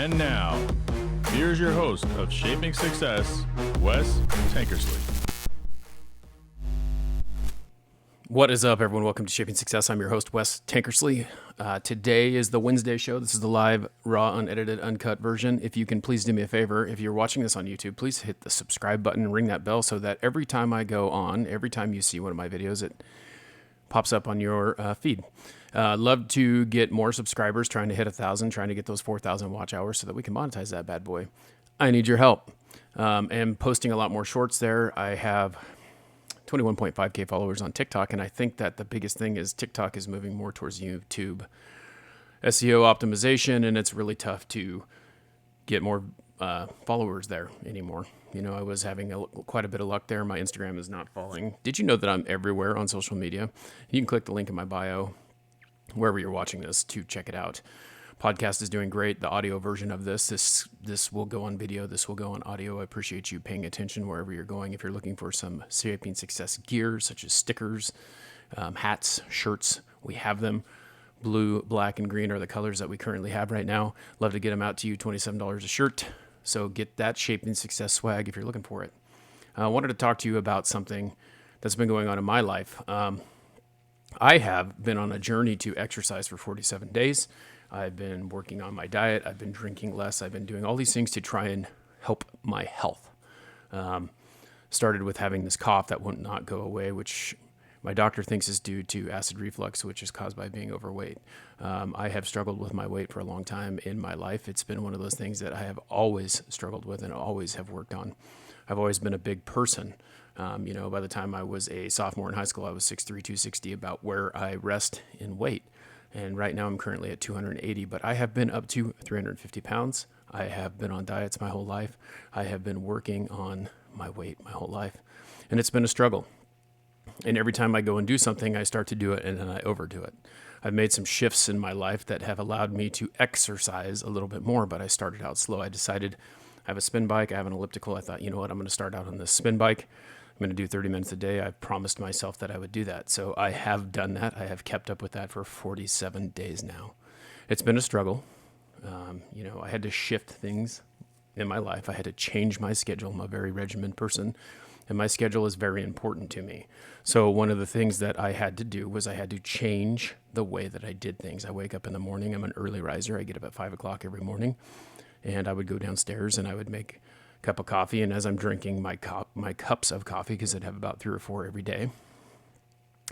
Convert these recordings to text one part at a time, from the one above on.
And now, here's your host of Shaping Success, Wes Tankersley. What is up, everyone? Welcome to Shaping Success. I'm your host, Wes Tankersley. Today is the Wednesday show. This is the live, raw, unedited, uncut version. If you can please do me a favor, if you're watching this on YouTube, please hit the subscribe button and ring that bell so that every time I go on, every time you see one of my videos, it pops up on your feed. Love to get more subscribers, trying to hit 1,000, trying to get those 4,000 watch hours so that we can monetize that bad boy. I need your help. And posting a lot more shorts there. I have 21.5K followers on TikTok, and I think that the biggest thing is TikTok is moving more towards YouTube SEO optimization, and it's really tough to get more followers there anymore. You know, I was having quite a bit of luck there. My Instagram is not falling. Did you know that I'm everywhere on social media? You can click the link in my bio, wherever you're watching this, to check it out. Podcast is doing great. The audio version of this will go on video. This will go on audio. I appreciate you paying attention wherever you're going. If you're looking for some Shaping Success gear, such as stickers, hats, shirts, we have them. Blue, black, and green are the colors that we currently have right now. Love to get them out to you, $27 a shirt. So get that Shaping Success swag if you're looking for it. I wanted to talk to you about something that's been going on in my life. I have been on a journey to exercise for 47 days. I've been working on my diet. I've been drinking less. I've been doing all these things to try and help my health. Started with having this cough that would not go away, which my doctor thinks is due to acid reflux, which is caused by being overweight. I have struggled with my weight for a long time in my life. It's been one of those things that I have always struggled with and always have worked on. I've always been a big person. By the time I was a sophomore in high school, I was 6'3", 260, about where I rest in weight. And right now I'm currently at 280, but I have been up to 350 pounds. I have been on diets my whole life. I have been working on my weight my whole life. And it's been a struggle. And every time I go and do something, I start to do it and then I overdo it. I've made some shifts in my life that have allowed me to exercise a little bit more, but I started out slow. I decided I have a spin bike. I have an elliptical. I thought, you know what, I'm going to start out on this spin bike. I'm going to do 30 minutes a day. I promised myself that I would do that. So I have done that. I have kept up with that for 47 days now. It's been a struggle. I had to shift things in my life. I had to change my schedule. I'm a very regimented person, and my schedule is very important to me. So one of the things that I had to do was I had to change the way that I did things. I wake up in the morning. I'm an early riser. I get up at 5 o'clock every morning, and I would go downstairs and I would make cup of coffee, and as I'm drinking my cups of coffee, because I'd have about 3 or 4 every day,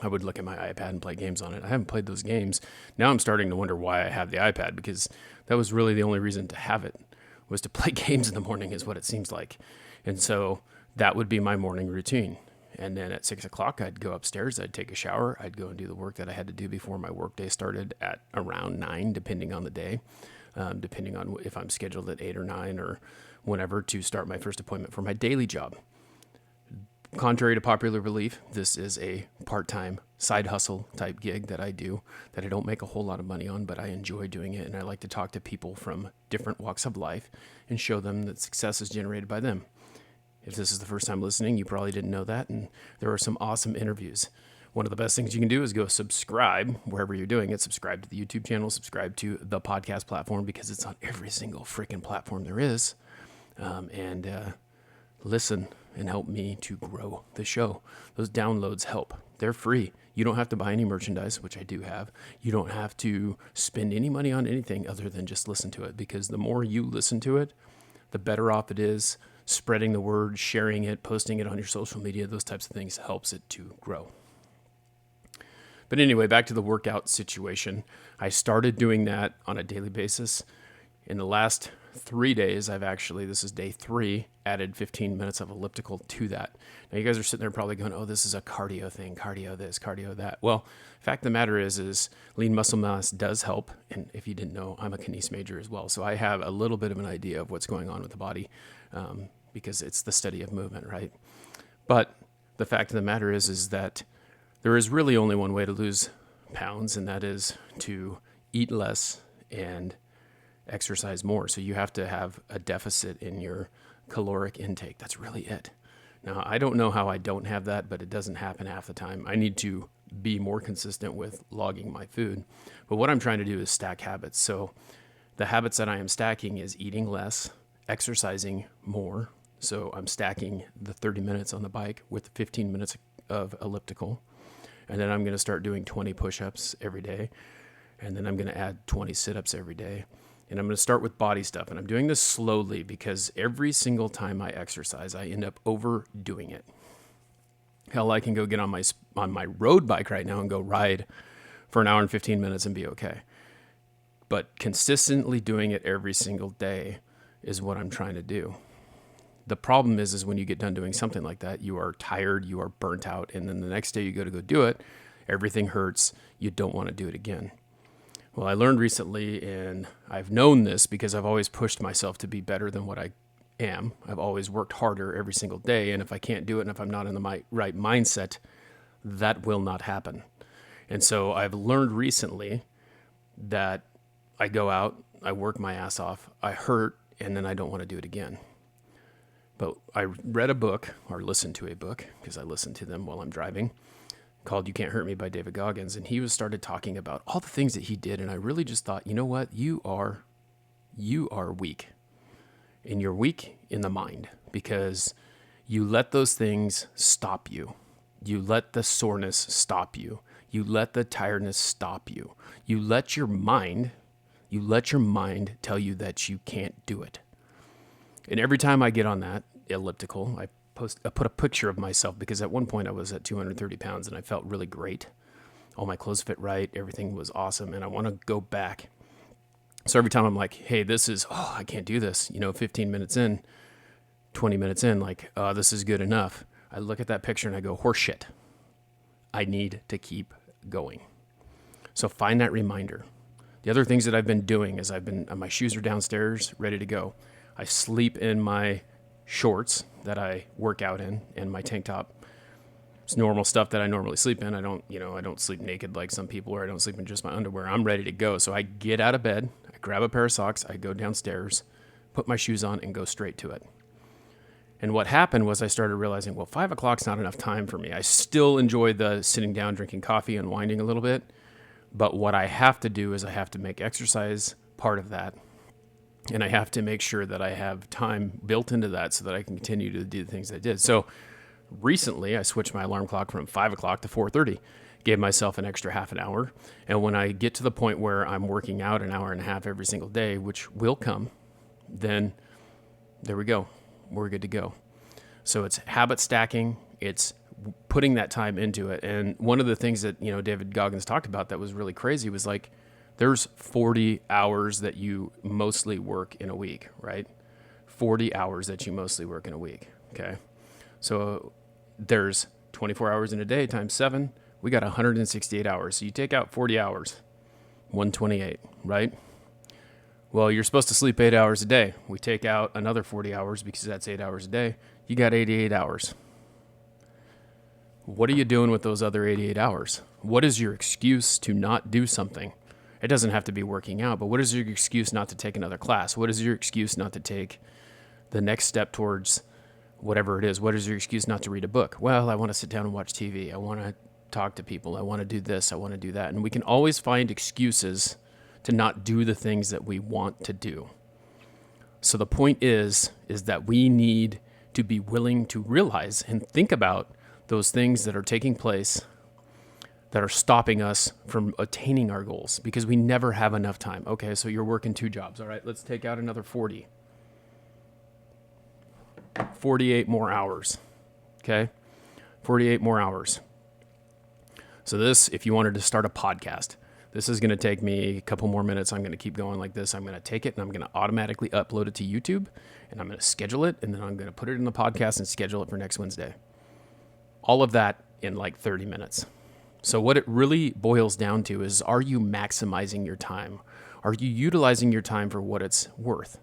I would look at my iPad and play games on it. I haven't played those games. Now I'm starting to wonder why I have the iPad, because that was really the only reason to have it, was to play games in the morning, is what it seems like. And so that would be my morning routine. And then at 6 o'clock, I'd go upstairs, I'd take a shower, I'd go and do the work that I had to do before my work day started at around 9, depending on the day, depending on if I'm scheduled at 8 or 9 or whenever, to start my first appointment for my daily job. Contrary to popular belief, this is a part-time side hustle type gig that I do, that I don't make a whole lot of money on, but I enjoy doing it, and I like to talk to people from different walks of life and show them that success is generated by them. If this is the first time listening, you probably didn't know that, and there are some awesome interviews. One of the best things you can do is go subscribe wherever you're doing it. Subscribe to the YouTube channel, subscribe to the podcast platform, because it's on every single freaking platform there is. And listen and help me to grow the show. Those downloads help. They're free. You don't have to buy any merchandise, which I do have. You don't have to spend any money on anything other than just listen to it, because the more you listen to it, the better off it is. Spreading the word, sharing it, posting it on your social media, those types of things helps it to grow. But anyway, back to the workout situation. I started doing that on a daily basis. In the last 3 days, this is day 3, added 15 minutes of elliptical to that. Now you guys are sitting there probably going, oh, this is a cardio thing, cardio this, cardio that. Well, fact of the matter is lean muscle mass does help. And if you didn't know, I'm a kines major as well. So I have a little bit of an idea of what's going on with the body, because it's the study of movement, right? But the fact of the matter is that there is really only one way to lose pounds, and that is to eat less and exercise more. So you have to have a deficit in your caloric intake. That's really it. Now, I don't know how I don't have that, but it doesn't happen half the time. I need to be more consistent with logging my food. But what I'm trying to do is stack habits. So The habits that I am stacking is eating less, exercising more. So I'm stacking the 30 minutes on the bike with 15 minutes of elliptical. And then I'm going to start doing 20 push-ups every day. And then I'm going to add 20 sit-ups every day. And I'm going to start with body stuff. And I'm doing this slowly because every single time I exercise, I end up overdoing it. Hell, I can go get on my road bike right now and go ride for an hour and 15 minutes and be okay. But consistently doing it every single day is what I'm trying to do. The problem is when you get done doing something like that, you are tired, you are burnt out, and then the next day you go do it, everything hurts, you don't want to do it again. Well, I learned recently, and I've known this because I've always pushed myself to be better than what I am. I've always worked harder every single day, and if I can't do it and if I'm not in the right mindset, that will not happen. And so I've learned recently that I go out, I work my ass off, I hurt, and then I don't want to do it again. But I read a book, or listened to a book, because I listen to them while I'm driving, called You Can't Hurt Me by David Goggins. And he started talking about all the things that he did. And I really just thought, you know what? You are weak. And you're weak in the mind because you let those things stop you. You let the soreness stop you. You let the tiredness stop you. You let your mind tell you that you can't do it. And every time I get on that elliptical, I put a picture of myself because at one point I was at 230 pounds and I felt really great. All my clothes fit right. Everything was awesome. And I want to go back. So every time I'm like, hey, I can't do this. 15 minutes in, 20 minutes in, this is good enough. I look at that picture and I go, horseshit. I need to keep going. So find that reminder. The other things that I've been doing is my shoes are downstairs, ready to go. I sleep in my shorts that I work out in and my tank top. It's normal stuff that I normally sleep in. I don't sleep naked like some people, or I don't sleep in just my underwear. I'm ready to go. So I get out of bed, I grab a pair of socks, I go downstairs, put my shoes on and go straight to it. And what happened was I started realizing, 5 o'clock's not enough time for me. I still enjoy the sitting down, drinking coffee, and winding a little bit. But what I have to do is I have to make exercise part of that. And I have to make sure that I have time built into that so that I can continue to do the things I did. So recently I switched my alarm clock from 5 o'clock to 4:30, gave myself an extra half an hour. And when I get to the point where I'm working out an hour and a half every single day, which will come, then there we go. We're good to go. So it's habit stacking. It's putting that time into it. And one of the things that, David Goggins talked about that was really crazy was there's 40 hours that you mostly work in a week, right? 40 hours that you mostly work in a week, okay? So there's 24 hours in a day times 7. We got 168 hours. So you take out 40 hours, 128, right? Well, you're supposed to sleep 8 hours a day. We take out another 40 hours because that's 8 hours a day. You got 88 hours. What are you doing with those other 88 hours? What is your excuse to not do something? It doesn't have to be working out, but what is your excuse not to take another class? What is your excuse not to take the next step towards whatever it is? What is your excuse not to read a book? Well, I want to sit down and watch TV. I want to talk to people. I want to do this. I want to do that. And we can always find excuses to not do the things that we want to do. So the point is that we need to be willing to realize and think about those things that are taking place that are stopping us from attaining our goals because we never have enough time. Okay, so you're working 2 jobs. All right, let's take out another 40. 48 more hours. Okay, 48 more hours. So this, if you wanted to start a podcast, this is going to take me a couple more minutes. I'm going to keep going like this. I'm going to take it and I'm going to automatically upload it to YouTube and I'm going to schedule it and then I'm going to put it in the podcast and schedule it for next Wednesday. All of that in 30 minutes. So what it really boils down to is, are you maximizing your time? Are you utilizing your time for what it's worth?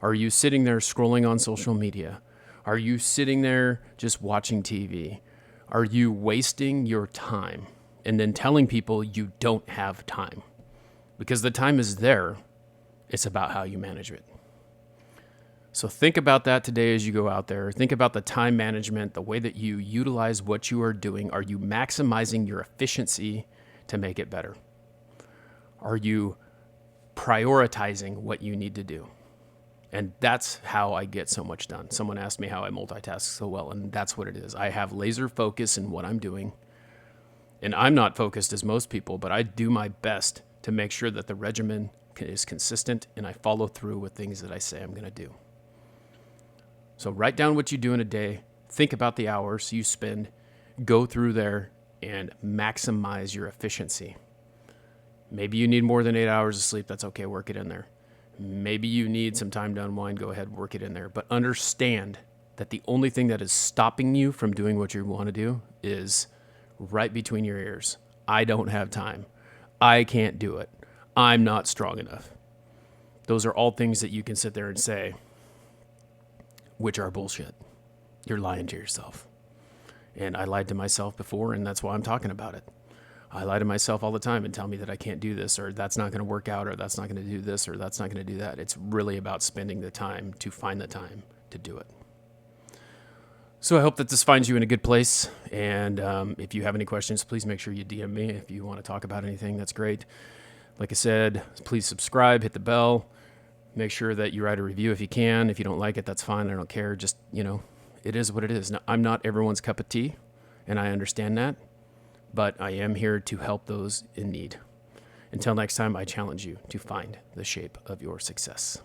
Are you sitting there scrolling on social media? Are you sitting there just watching TV? Are you wasting your time and then telling people you don't have time? Because the time is there. It's about how you manage it. So think about that today as you go out there. Think about the time management, the way that you utilize what you are doing. Are you maximizing your efficiency to make it better? Are you prioritizing what you need to do. And that's how I get so much done. Someone asked me how I multitask so well, and that's what it is. I have laser focus in what I'm doing. And I'm not focused as most people, but I do my best to make sure that the regimen is consistent and I follow through with things that I say I'm going to do. So write down what you do in a day. Think about the hours you spend. Go through there and maximize your efficiency. Maybe you need more than 8 hours of sleep. That's okay. Work it in there. Maybe you need some time to unwind. Go ahead, work it in there. But understand that the only thing that is stopping you from doing what you want to do is right between your ears. I don't have time. I can't do it. I'm not strong enough. Those are all things that you can sit there and say, which are bullshit. You're lying to yourself. And I lied to myself before, and that's why I'm talking about it. I lie to myself all the time and tell me that I can't do this, or that's not going to work out, or that's not going to do this, or that's not going to do that. It's really about spending the time to find the time to do it. So I hope that this finds you in a good place. And if you have any questions, please make sure you DM me. If you want to talk about anything, that's great. Like I said, please subscribe, hit the bell. Make sure that you write a review if you can. If you don't like it, that's fine. I don't care. Just, it is what it is. Now, I'm not everyone's cup of tea, and I understand that. But I am here to help those in need. Until next time, I challenge you to find the shape of your success.